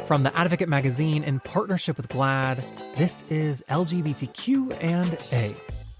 From the Advocate magazine in partnership with GLAAD, this is LGBTQ&A.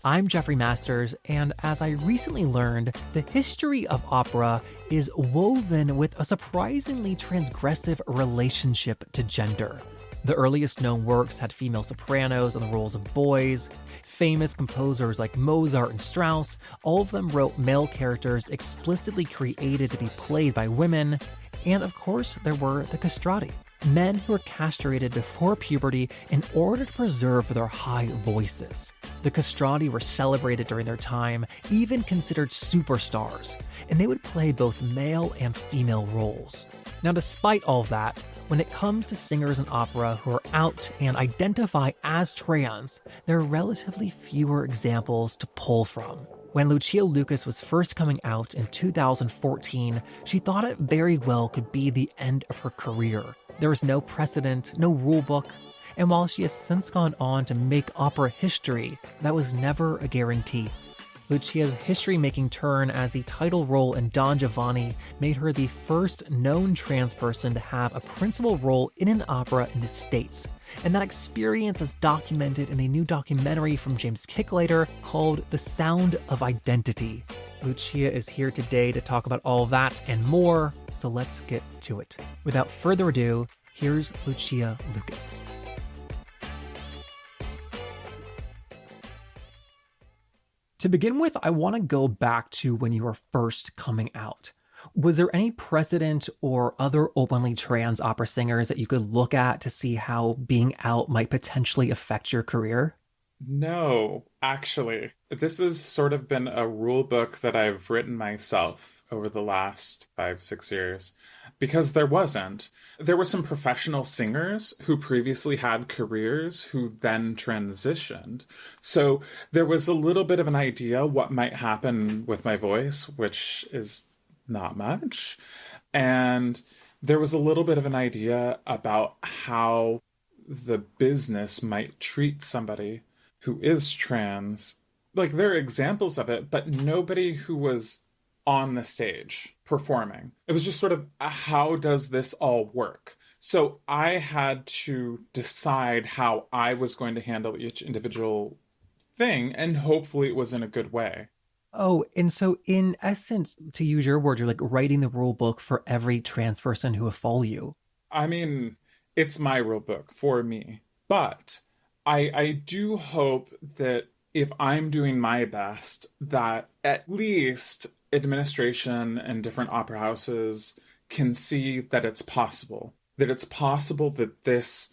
I'm Jeffrey Masters, and as I recently learned, the history of opera is woven with a surprisingly transgressive relationship to gender. The earliest known works had female sopranos in the roles of boys. Famous composers like Mozart and Strauss, all of them wrote male characters explicitly created to be played by women. And of course, there were the castrati, men who were castrated before puberty in order to preserve their high voices. The castrati were celebrated during their time, even considered superstars, and they would play both male and female roles. Now, despite all that, when it comes to singers in opera who are out and identify as trans, there are relatively fewer examples to pull from. When Lucia Lucas was first coming out in 2014, she thought it very well could be the end of her career. There was no precedent, no rulebook, and while she has since gone on to make opera history, that was never a guarantee. Lucia's history-making turn as the title role in Don Giovanni made her the first known trans person to have a principal role in an opera in the States. And that experience is documented in a new documentary from James Kicklater called The Sound of Identity. Lucia is here today to talk about all that and more, so let's get to it. Without further ado, here's Lucia Lucas. To begin with, I want to go back to when you were first coming out. Was there any precedent or other openly trans opera singers that you could look at to see how being out might potentially affect your career? No, actually. This has sort of been a rule book that I've written myself over the last 5-6 years, because there wasn't. There were some professional singers who previously had careers who then transitioned. So there was a little bit of an idea what might happen with my voice, which is not much. And there was a little bit of an idea about how the business might treat somebody who is trans. Like, there are examples of it, but nobody who was on the stage performing. It was just sort of, how does this all work? So I had to decide how I was going to handle each individual thing, and hopefully it was in a good way. Oh, and so in essence, to use your word, you're like writing the rule book for every trans person who will follow you. I mean, it's my rule book for me. But I do hope that if I'm doing my best, that at least administration and different opera houses can see that it's possible that this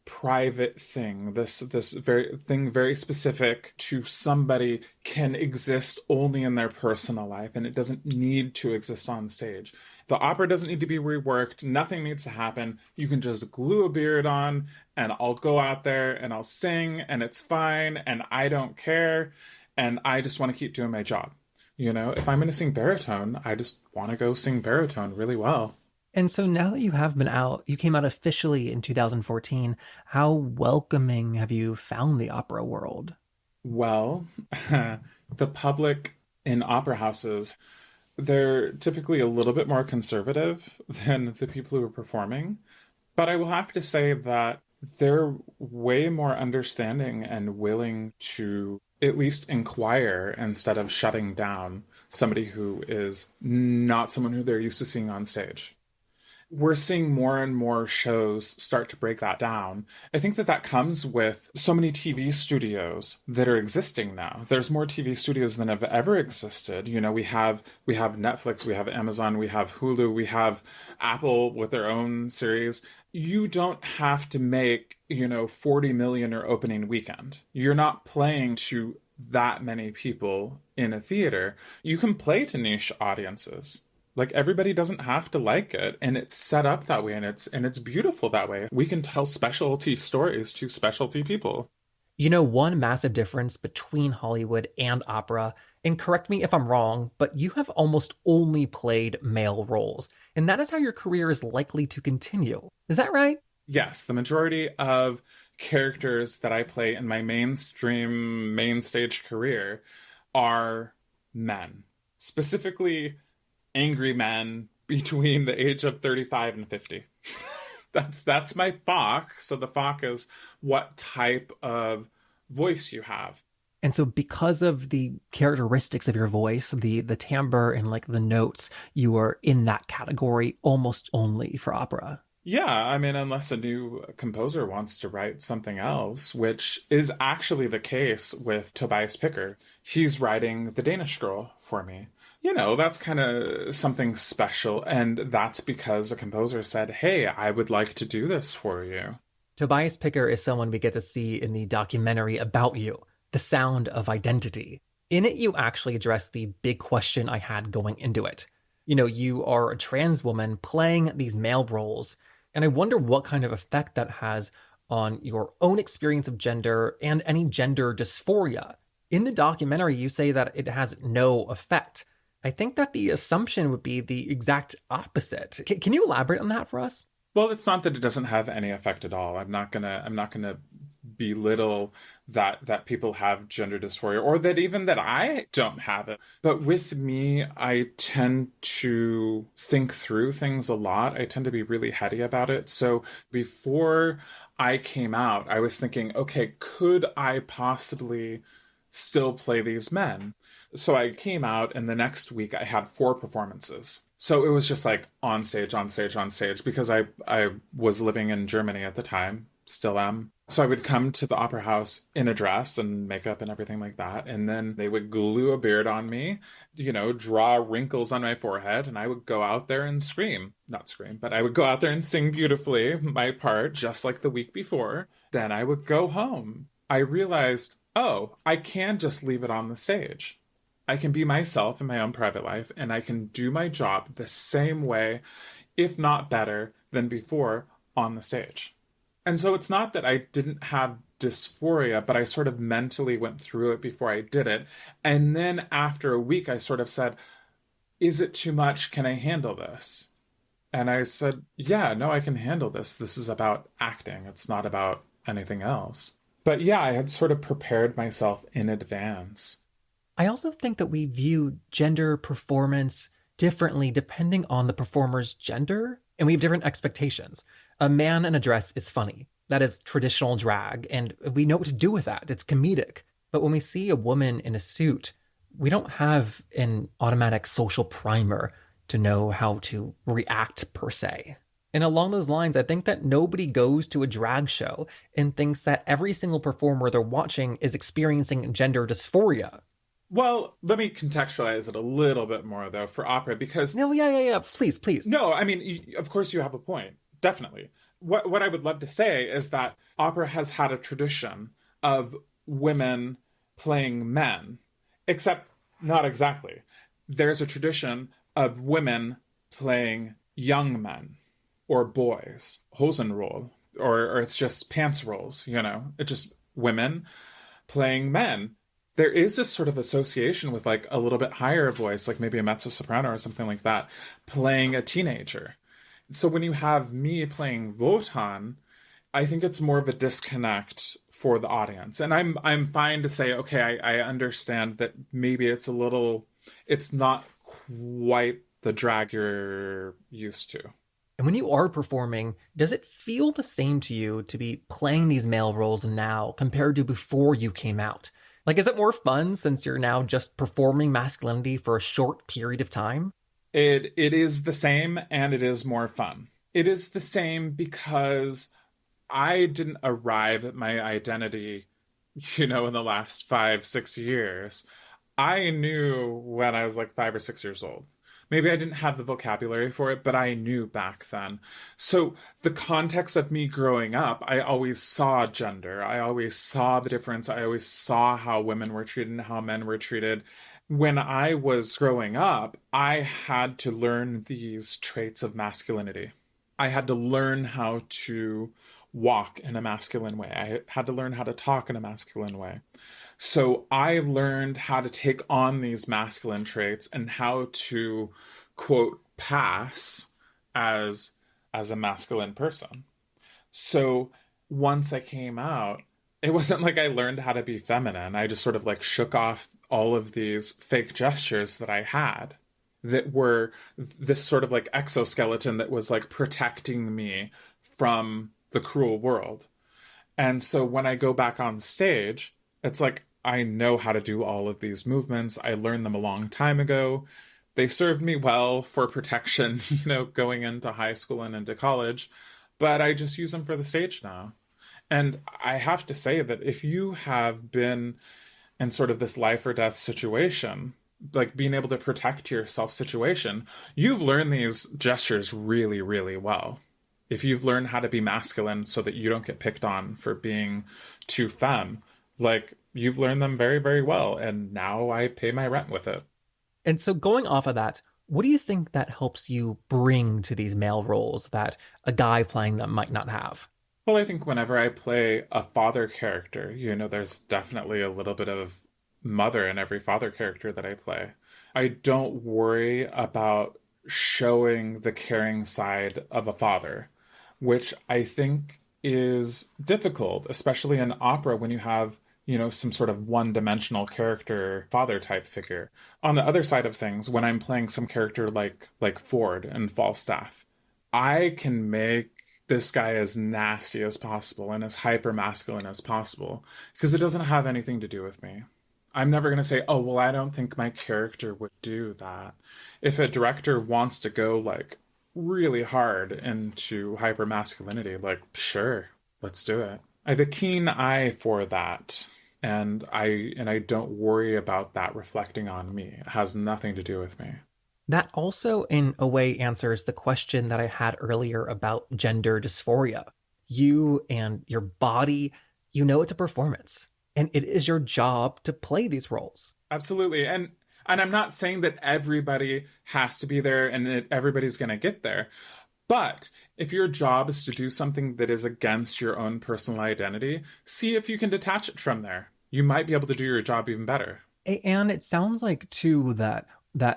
private thing, this very specific to somebody, can exist only in their personal life, and it doesn't need to exist on stage. The opera doesn't need to be reworked. Nothing needs to happen. You can just glue a beard on, and I'll go out there and I'll sing, and it's fine, and I don't care, and I just want to keep doing my job. You know, if I'm going to sing baritone, I just want to go sing baritone really well. And so now that you have been out, you came out officially in 2014. How welcoming have you found the opera world? Well, the public in opera houses, they're typically a little bit more conservative than the people who are performing. But I will have to say that they're way more understanding and willing to at least inquire instead of shutting down somebody who is not someone who they're used to seeing on stage. We're seeing more and more shows start to break that down. I think that comes with so many TV studios that are existing now. There's more TV studios than have ever existed. You know, we have Netflix, we have Amazon, we have Hulu, we have Apple with their own series. You don't have to make, 40 million or opening weekend. You're not playing to that many people in a theater. You can play to niche audiences. Like, everybody doesn't have to like it, and it's set up that way, and it's beautiful that way. We can tell specialty stories to specialty people. One massive difference between Hollywood and opera, and correct me if I'm wrong, but you have almost only played male roles, and that is how your career is likely to continue. Is that right? Yes, the majority of characters that I play in my main stage career are men. Specifically, angry men between the age of 35 and 50. That's my FOC. So the FOC is what type of voice you have. And so because of the characteristics of your voice, the timbre and like the notes, you are in that category almost only for opera. Yeah, I mean, unless a new composer wants to write something else, which is actually the case with Tobias Picker. He's writing the Danish Girl for me. That's kind of something special. And that's because a composer said, hey, I would like to do this for you. Tobias Picker is someone we get to see in the documentary about you, The Sound of Identity. In it, you actually address the big question I had going into it. You are a trans woman playing these male roles, and I wonder what kind of effect that has on your own experience of gender and any gender dysphoria. In the documentary, you say that it has no effect. I think that the assumption would be the exact opposite. Can you elaborate on that for us? Well, it's not that it doesn't have any effect at all. I'm not gonna belittle that people have gender dysphoria, or that I don't have it. But with me, I tend to think through things a lot. I tend to be really heady about it. So before I came out, I was thinking, okay, could I possibly still play these men? So I came out, and the next week I had 4 performances. So it was just like on stage, because I was living in Germany at the time, still am. So I would come to the opera house in a dress and makeup and everything like that. And then they would glue a beard on me, draw wrinkles on my forehead. And I would go out there and not scream, but I would go out there and sing beautifully my part, just like the week before. Then I would go home. I realized, oh, I can just leave it on the stage. I can be myself in my own private life, and I can do my job the same way, if not better, than before on the stage. And so it's not that I didn't have dysphoria, but I sort of mentally went through it before I did it. And then after a week, I sort of said, is it too much? Can I handle this? And I said, yeah, no, I can handle this. This is about acting. It's not about anything else. But yeah, I had sort of prepared myself in advance. I also think that we view gender performance differently depending on the performer's gender, and we have different expectations. A man in a dress is funny. That is traditional drag, and we know what to do with that. It's comedic. But when we see a woman in a suit, we don't have an automatic social primer to know how to react per se. And along those lines, I think that nobody goes to a drag show and thinks that every single performer they're watching is experiencing gender dysphoria. Well, let me contextualize it a little bit more, though, for opera, because... No, yeah. Please. No, I mean, of course you have a point. Definitely. What I would love to say is that opera has had a tradition of women playing men, except not exactly. There's a tradition of women playing young men or boys, Hosenroll, or it's just pants rolls, It's just women playing men. There is this sort of association with like a little bit higher voice, like maybe a mezzo-soprano or something like that, playing a teenager. So when you have me playing Wotan, I think it's more of a disconnect for the audience. And I'm fine to say, okay, I understand that maybe it's not quite the drag you're used to. And when you are performing, does it feel the same to you to be playing these male roles now compared to before you came out? Like, is it more fun since you're now just performing masculinity for a short period of time? It is the same, and it is more fun. It is the same because I didn't arrive at my identity, in the last 5-6 years. I knew when I was like 5 or 6 years old. Maybe I didn't have the vocabulary for it, but I knew back then. So the context of me growing up, I always saw gender. I always saw the difference. I always saw how women were treated and how men were treated. When I was growing up, I had to learn these traits of masculinity. I had to learn how to walk in a masculine way. I had to learn how to talk in a masculine way. So I learned how to take on these masculine traits and how to, quote, pass as a masculine person. So once I came out, it wasn't like I learned how to be feminine. I just sort of like shook off all of these fake gestures that I had that were this sort of like exoskeleton that was like protecting me from the cruel world. And so when I go back on stage, it's like I know how to do all of these movements. I learned them a long time ago. They served me well for protection, going into high school and into college, but I just use them for the stage now. And I have to say that if you have been in sort of this life or death situation, like being able to protect yourself situation, you've learned these gestures really, really well. If you've learned how to be masculine so that you don't get picked on for being too femme, like you've learned them very, very well. And now I pay my rent with it. And so going off of that, what do you think that helps you bring to these male roles that a guy playing them might not have? Well, I think whenever I play a father character, there's definitely a little bit of mother in every father character that I play. I don't worry about showing the caring side of a father, which I think is difficult, especially in opera when you have, some sort of one-dimensional character father type figure. On the other side of things, when I'm playing some character like Ford in Falstaff, I can make this guy as nasty as possible and as hyper masculine as possible because it doesn't have anything to do with me. I'm never going to say, oh, well, I don't think my character would do that. If a director wants to go like really hard into hyper masculinity, like, sure, let's do it. I have a keen eye for that. And I don't worry about that reflecting on me. It has nothing to do with me. That also, in a way, answers the question that I had earlier about gender dysphoria. You and your body, it's a performance, and it is your job to play these roles. Absolutely. And I'm not saying that everybody has to be there and everybody's going to get there. But if your job is to do something that is against your own personal identity, see if you can detach it from there. You might be able to do your job even better. And it sounds like, too, that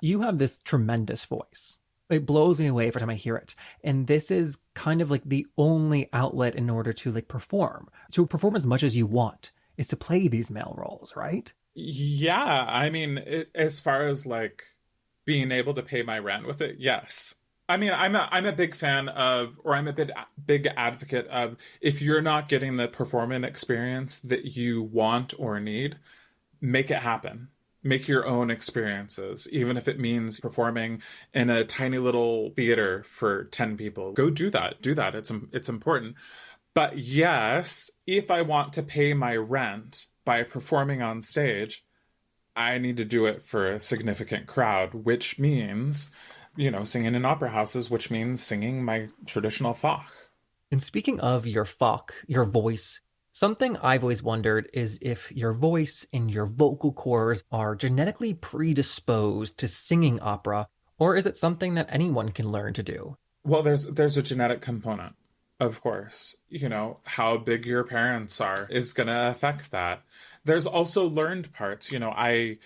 you have this tremendous voice. It blows me away every time I hear it. And this is kind of like the only outlet in order to perform. To perform as much as you want is to play these male roles, right? Yeah. I mean, as far as being able to pay my rent with it, yes. I mean, I'm a big fan of, or I'm a big advocate of, if you're not getting the performance experience that you want or need, make it happen. Make your own experiences, even if it means performing in a tiny little theater for 10 people. Go do that. Do that. It's important. But yes, if I want to pay my rent by performing on stage, I need to do it for a significant crowd, which means, singing in opera houses, which means singing my traditional Fach. And speaking of your Fach, your voice, something I've always wondered is if your voice and your vocal cords are genetically predisposed to singing opera, or is it something that anyone can learn to do? Well, there's a genetic component, of course. How big your parents are is going to affect that. There's also learned parts. I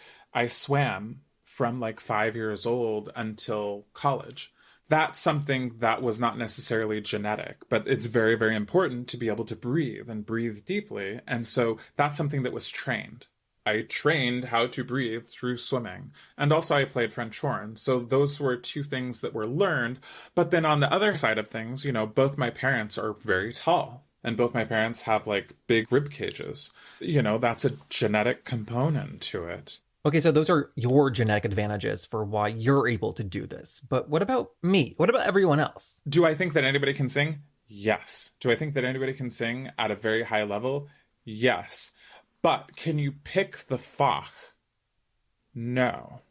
swam from 5 years old until college. That's something that was not necessarily genetic, but it's very, very important to be able to breathe and breathe deeply. And so that's something that was trained. I trained how to breathe through swimming. And also I played French horn. So those were two things that were learned. But then on the other side of things, both my parents are very tall. And both my parents have big rib cages. That's a genetic component to it. Okay, so those are your genetic advantages for why you're able to do this. But what about me? What about everyone else? Do I think that anybody can sing? Yes. Do I think that anybody can sing at a very high level? Yes. But can you pick the Fach? No.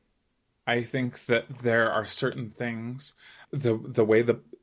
I think that there are certain things,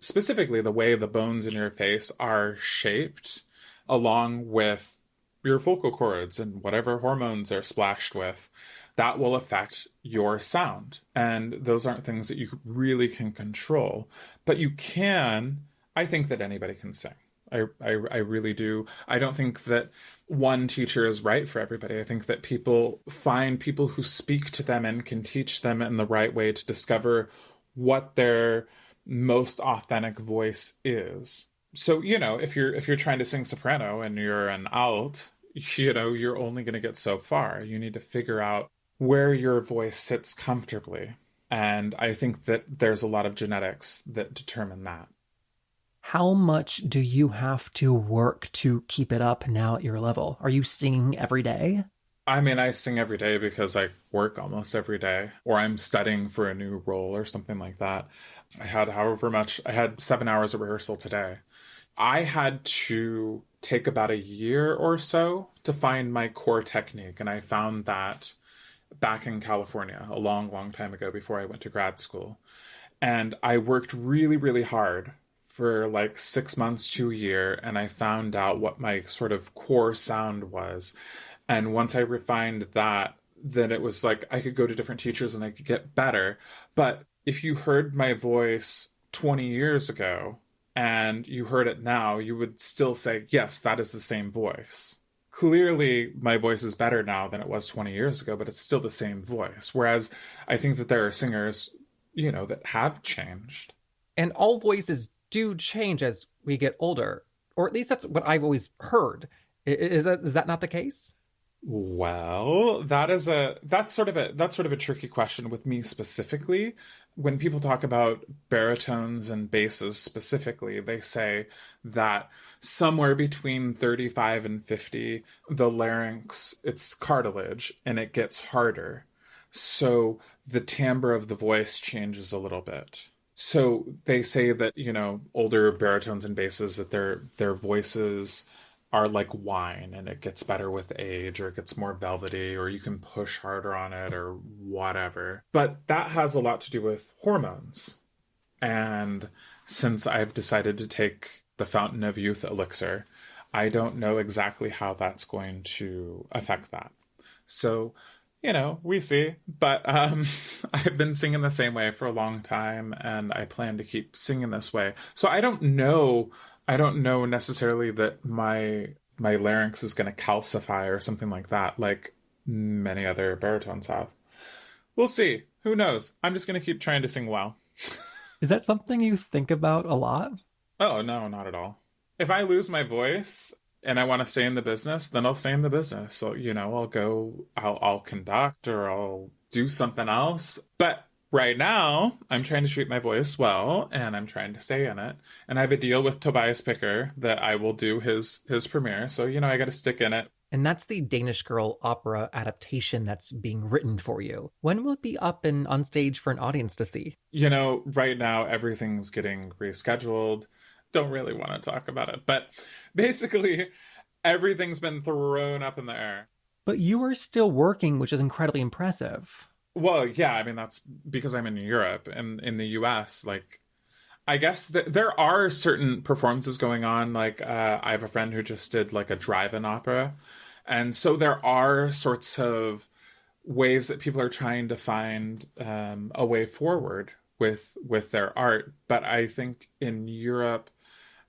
specifically the way the bones in your face are shaped, along with your vocal cords and whatever hormones are splashed with, that will affect your sound. And those aren't things that you really can control. But I think that anybody can sing. I really do. I don't think that one teacher is right for everybody. I think that people find people who speak to them and can teach them in the right way to discover what their most authentic voice is. So, if you're trying to sing soprano and you're an alt, you're only going to get so far. You need to figure out where your voice sits comfortably. And I think that there's a lot of genetics that determine that. How much do you have to work to keep it up now at your level? Are you singing every day? I mean, I sing every day because I work almost every day, or I'm studying for a new role or something like that. I had 7 hours of rehearsal today. I had to take about a year or so to find my core technique, and I found that back in California a long, long time ago before I went to grad school. And I worked really, really hard for like 6 months to a year, and I found out what my sort of core sound was. And once I refined that, then it was like I could go to different teachers and I could get better. But if you heard my voice 20 years ago and you heard it now, you would still say, yes, that is the same voice. Clearly, my voice is better now than it was 20 years ago, but it's still the same voice. Whereas I think that there are singers, that have changed. And all voices do change as we get older, or at least that's what I've always heard. Is that not the case? Well, that's sort of a tricky question with me specifically. When people talk about baritones and basses specifically, they say that somewhere between 35 and 50, the larynx, it's cartilage and it gets harder. So the timbre of the voice changes a little bit. So they say that, older baritones and basses, that their voices are like wine and it gets better with age, or it gets more velvety, or you can push harder on it or whatever. But that has a lot to do with hormones. And since I've decided to take the Fountain of Youth elixir, I don't know exactly how that's going to affect that. So, we see. But I've been singing the same way for a long time, and I plan to keep singing this way. So I don't know necessarily that my larynx is going to calcify or something like that, like many other baritones have. We'll see. Who knows? I'm just going to keep trying to sing well. Is that something you think about a lot? Oh, no, not at all. If I lose my voice and I want to stay in the business, then I'll stay in the business. So, I'll conduct, or I'll do something else. But right now, I'm trying to treat my voice well, and I'm trying to stay in it. And I have a deal with Tobias Picker that I will do his premiere. So, I got to stick in it. And that's the Danish Girl opera adaptation that's being written for you. When will it be up and on stage for an audience to see? Right now, everything's getting rescheduled. Don't really want to talk about it. But basically, everything's been thrown up in the air. But you are still working, which is incredibly impressive. Well, yeah, I mean, that's because I'm in Europe. And in the US, I guess there are certain performances going on. I have a friend who just did a drive-in opera. And so there are sorts of ways that people are trying to find a way forward with their art. But I think in Europe,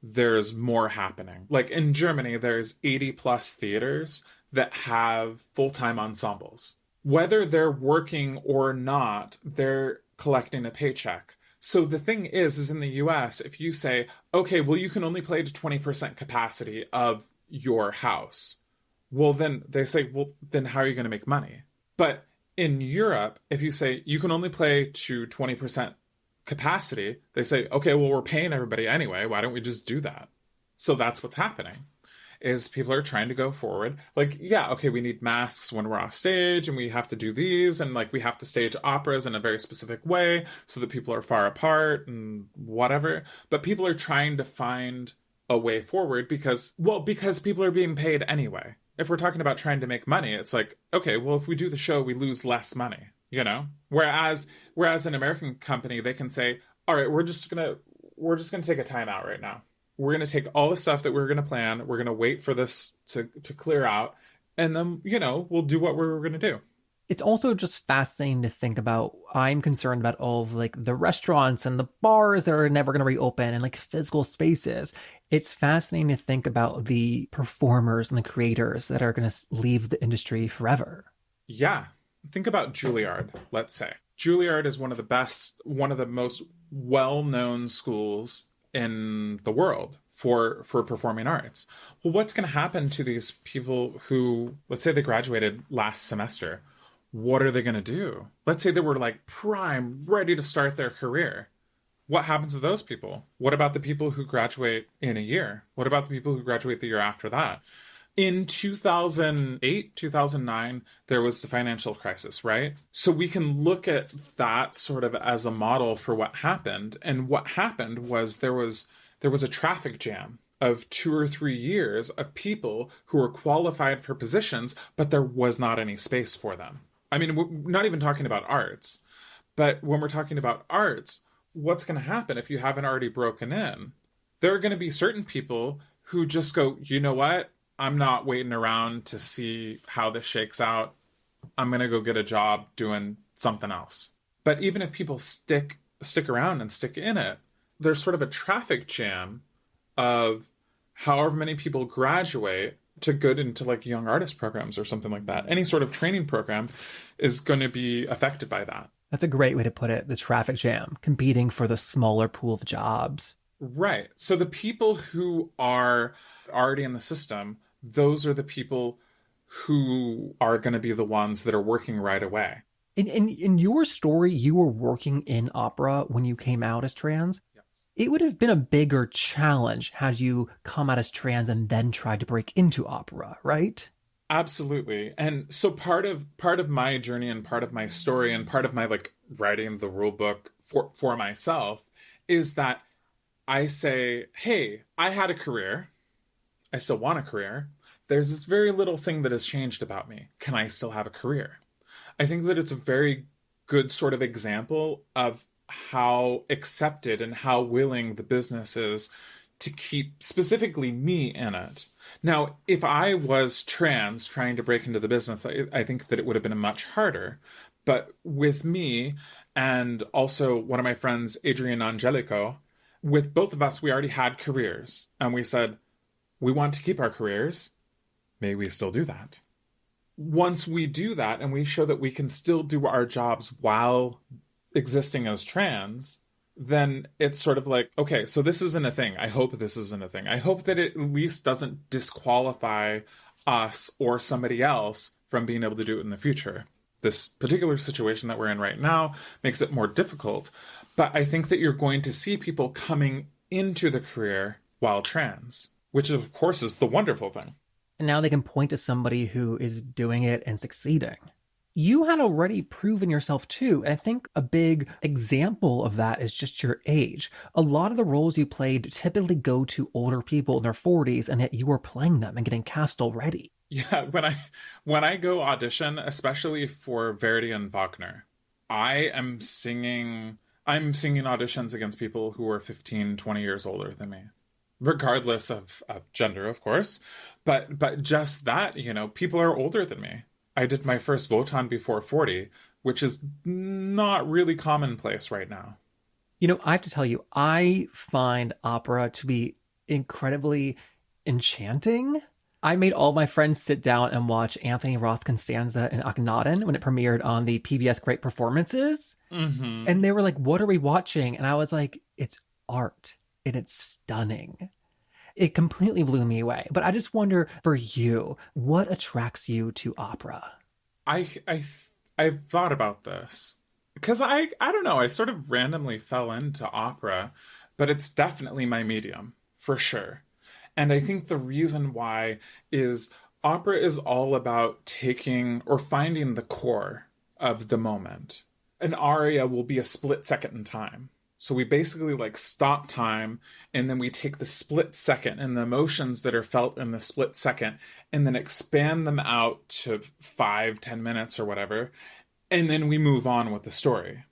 there's more happening. In Germany, there's 80 plus theaters that have full-time ensembles. Whether they're working or not, they're collecting a paycheck. So the thing is in the US, if you say, okay, well, you can only play to 20% capacity of your house. Well, then they say, well, then how are you going to make money? But in Europe, if you say you can only play to 20% capacity, they say, okay, well, we're paying everybody anyway. Why don't we just do that? So that's what's happening, is people are trying to go forward. Okay, we need masks when we're off stage, and we have to do these, and we have to stage operas in a very specific way so that people are far apart and whatever. But people are trying to find a way forward because people are being paid anyway. If we're talking about trying to make money, it's okay, well, if we do the show, we lose less money, Whereas an American company, they can say, all right, we're just gonna take a timeout right now. We're going to take all the stuff that we're going to plan. We're going to wait for this to clear out. And then, we'll do what we're going to do. It's also just fascinating to think about. I'm concerned about all of the restaurants and the bars that are never going to reopen, and physical spaces. It's fascinating to think about the performers and the creators that are going to leave the industry forever. Yeah. Think about Juilliard, let's say. Juilliard is one of the most well-known schools in the world for performing arts. Well, what's going to happen to these people who, let's say they graduated last semester? What are they going to do? Let's say they were prime, ready to start their career. What happens to those people? What about the people who graduate in a year? What about the people who graduate the year after that? In 2008, 2009, there was the financial crisis, right? So we can look at that sort of as a model for what happened. And what happened was there was a traffic jam of 2 or 3 years of people who were qualified for positions, but there was not any space for them. I mean, we're not even talking about arts, but when we're talking about arts, what's going to happen if you haven't already broken in? There are going to be certain people who just go, you know what? I'm not waiting around to see how this shakes out. I'm going to go get a job doing something else. But even if people stick around and stick in it, there's sort of a traffic jam of however many people graduate to get into like young artist programs or something like that. Any sort of training program is going to be affected by that. That's a great way to put it, the traffic jam, competing for the smaller pool of jobs. Right. So the people who are already in the system, those are the people who are going to be the ones that are working right away. In your story, you were working in opera when you came out as trans. Yes. It would have been a bigger challenge had you come out as trans and then tried to break into opera, right? Absolutely. And so part of my journey and part of my story and part of my like writing the rule book for myself is that I say, hey, I had a career. I still want a career. There's this very little thing that has changed about me. Can I still have a career? I think that it's a very good sort of example of how accepted and how willing the business is to keep specifically me in it. Now, if I was trans trying to break into the business, I think that it would have been much harder. But with me and also one of my friends, Adrian Angelico, with both of us, we already had careers. And we said, we want to keep our careers. May we still do that? Once we do that and we show that we can still do our jobs while existing as trans, then it's sort of like, okay, so this isn't a thing. I hope this isn't a thing. I hope that it at least doesn't disqualify us or somebody else from being able to do it in the future. This particular situation that we're in right now makes it more difficult. But I think that you're going to see people coming into the career while trans, which of course is the wonderful thing. And now they can point to somebody who is doing it and succeeding. You had already proven yourself too. And I think a big example of that is just your age. A lot of the roles you played typically go to older people in their 40s, and yet you were playing them and getting cast already. Yeah, when I go audition, especially for Verdi and Wagner, I'm singing auditions against people who are 15, 20 years older than me. Regardless of gender, of course. But just that, people are older than me. I did my first Wotan before 40, which is not really commonplace right now. I have to tell you, I find opera to be incredibly enchanting. I made all my friends sit down and watch Anthony Roth Constanza in Akhenaten when it premiered on the PBS Great Performances. Mm-hmm. And they were like, what are we watching? And I was like, it's art and it's stunning. It completely blew me away. But I just wonder, for you, what attracts you to opera? I've thought about this. Because I don't know, I sort of randomly fell into opera, but it's definitely my medium, for sure. And I think the reason why is opera is all about taking or finding the core of the moment. An aria will be a split second in time. So we basically stop time, and then we take the split second and the emotions that are felt in the split second and then expand them out to 5-10 minutes or whatever. And then we move on with the story.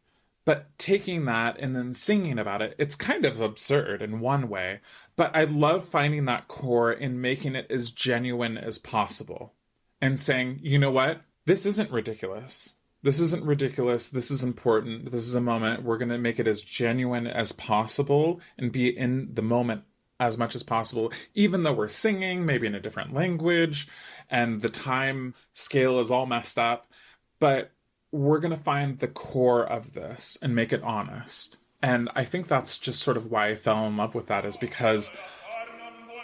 But taking that and then singing about it, it's kind of absurd in one way. But I love finding that core and making it as genuine as possible. And saying, you know what? This isn't ridiculous. This isn't ridiculous. This is important. This is a moment. We're going to make it as genuine as possible and be in the moment as much as possible, even though we're singing, maybe in a different language, and the time scale is all messed up. But we're going to find the core of this and make it honest. And I think that's just sort of why I fell in love with that, is because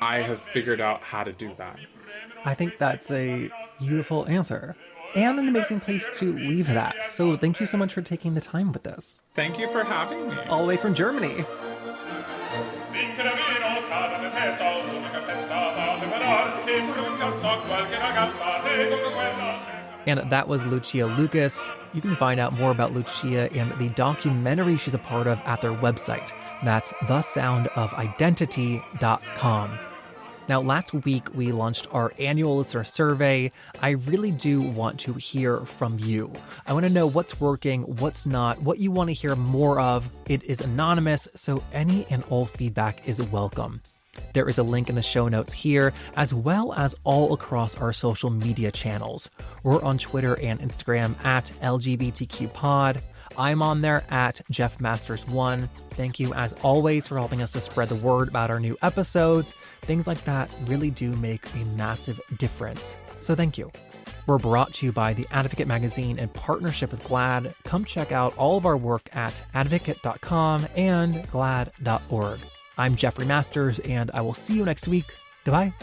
I have figured out how to do that. I think that's a beautiful answer. and an amazing place to leave it at. So thank you so much for taking the time with this. Thank you for having me. All the way from Germany. And that was Lucia Lucas. You can find out more about Lucia and the documentary she's a part of at their website. That's thesoundofidentity.com. Now, last week we launched our annual listener survey. I really do want to hear from you. I want to know what's working, what's not, what you want to hear more of. It is anonymous, so any and all feedback is welcome. There is a link in the show notes here, as well as all across our social media channels. We're on Twitter and Instagram at LGBTQpod. I'm on there at JeffMasters1. Thank you, as always, for helping us to spread the word about our new episodes. Things like that really do make a massive difference. So thank you. We're brought to you by The Advocate magazine in partnership with GLAAD. Come check out all of our work at advocate.com and glad.org. I'm Jeffrey Masters, and I will see you next week. Goodbye.